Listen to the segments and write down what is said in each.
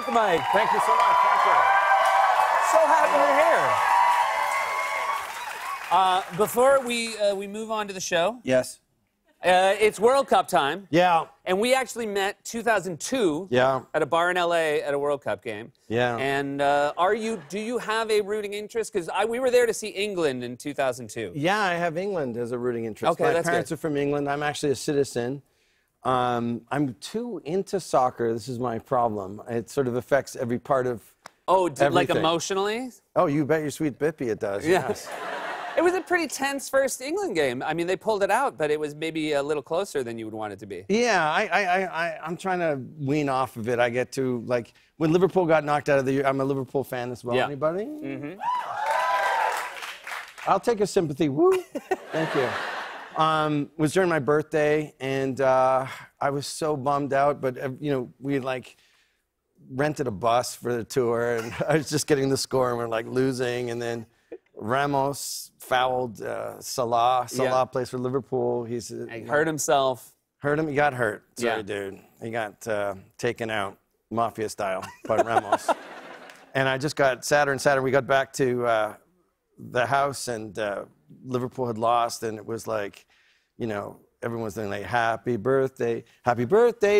back, Mike. Thank you so much. Thank you. So happy you're here. Before we move on to the show, Yes. it's World Cup time. Yeah. And we actually met 2002 Yeah. at a bar in LA at a World Cup game. Yeah. And do you have a rooting interest? Because we were there to see England in 2002. Yeah, I have England as a rooting interest. Okay, My that's parents good. are from England. I'm actually a citizen. I'm too into soccer. This is my problem. It sort of affects every part of Oh, like everything. emotionally? Oh, you bet your sweet Bippy it does. Yeah. Yes. It was a pretty tense first England game. I mean, they pulled it out, but it was maybe a little closer than you would want it to be. Yeah, I'm trying to wean off of it. I get to, like, when Liverpool got knocked out of the... I'm a Liverpool fan as well. Yeah. Anybody? Mm-hmm. I'll take a sympathy. Woo. Thank you. It was during my birthday, and I was so bummed out, but, you know, we, like, rented a bus for the tour, and I was just getting the score, and we're, like, losing, and then Ramos fouled Salah. Salah plays for Liverpool. He Hurt himself. hurt him. He got hurt. Sorry, Yeah. dude. He got taken out, mafia style, by Ramos. And I just got sadder and sadder. We got back to the house, and Liverpool had lost, and it was like, you know, everyone was saying, like, happy birthday,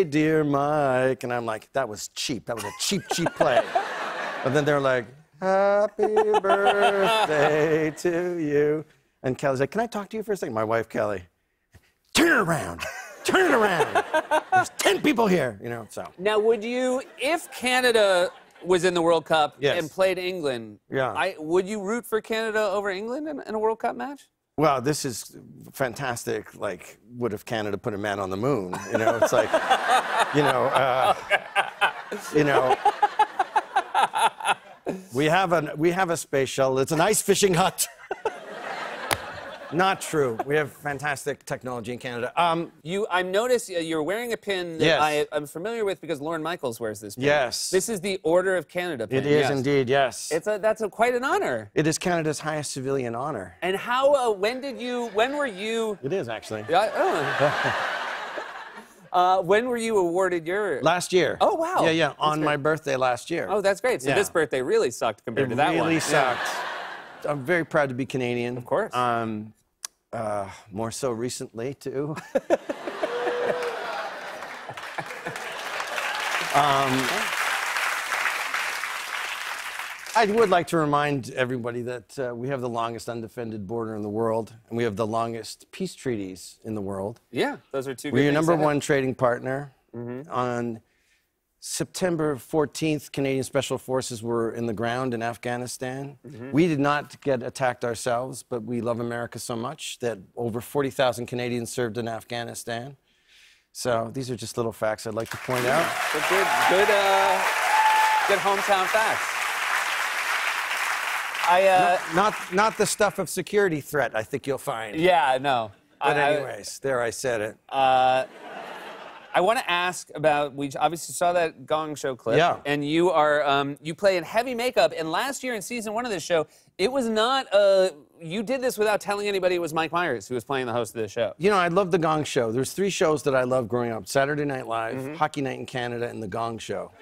dear Mike. And I'm like, that was cheap. That was a cheap, cheap play. But then they're like, happy birthday to you. And Kelly's like, can I talk to you for a second? My wife, Kelly. Turn it around. Turn it around. There's 10 people here, you know, so. Now, would you, if Canada was in the World Cup Yes. and played England, Yeah. would you root for Canada over England in a World Cup match? Well, this is fantastic. Like, what if Canada put a man on the moon? You know, it's like, you know, we have a space shuttle. It's an ice fishing hut. Not true. We have fantastic technology in Canada. I noticed you're wearing a pin that Yes. I'm familiar with because Lorne Michaels wears this pin. Yes. This is the Order of Canada pin. It is yes. indeed, yes. That's quite an honor. It is Canada's highest civilian honor. And how, when were you... It is, actually. When were you awarded your... Last year. Oh, wow. Yeah, yeah, That's on great. my birthday last year. Oh, that's great. So Yeah. this birthday really sucked compared to that one. It really Yeah. sucked. I'm very proud to be Canadian. Of course. More so recently, too. I would like to remind everybody that we have the longest undefended border in the world, and we have the longest peace treaties in the world. Yeah, those are two good We're your things number to have. one trading partner. On September 14th, Canadian Special Forces were in the ground in Afghanistan. We did not get attacked ourselves, but we love America so much that over 40,000 Canadians served in Afghanistan. So these are just little facts I'd like to point out. But good hometown facts. Not the stuff of security threat, I think you'll find. Yeah, no. But anyways, there I said it. I want to ask about, we obviously saw that Gong Show clip. Yeah. And you play in heavy makeup. And last year in season 1 of this show, it was not, you did this without telling anybody it was Mike Myers who was playing the host of the show. You know, I love the Gong Show. There's 3 shows that I loved growing up: Saturday Night Live, Hockey Night in Canada, and the Gong Show.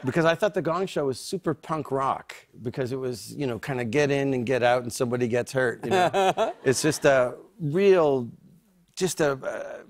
Because I thought the Gong Show was super punk rock, because it was, you know, kind of get in and get out and somebody gets hurt. You know? It's just a real, just a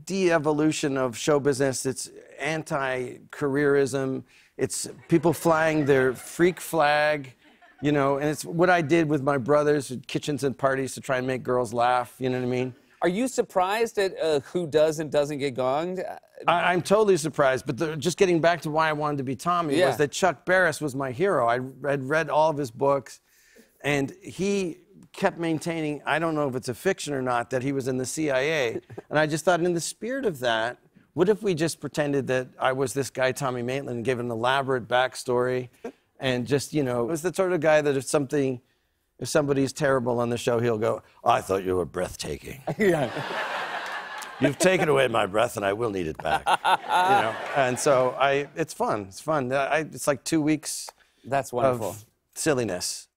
de-evolution of show business. It's anti-careerism. It's people flying their freak flag, you know, and it's what I did with my brothers at kitchens and parties to try and make girls laugh, you know what I mean? Are you surprised at who does and doesn't get gonged? I'm totally surprised, but just getting back to why I wanted to be Tommy was that Chuck Barris was my hero. I had read all of his books, and he kept maintaining, I don't know if it's a fiction or not, that he was in the CIA. And I just thought, in the spirit of that, what if we just pretended that I was this guy, Tommy Maitland, and gave an elaborate backstory, and just, you know, was the sort of guy that if somebody's terrible on the show, he'll go, I thought you were breathtaking. Yeah. You've taken away my breath, and I will need it back. You know, and so it's fun. It's fun. It's like 2 weeks That's wonderful. of silliness.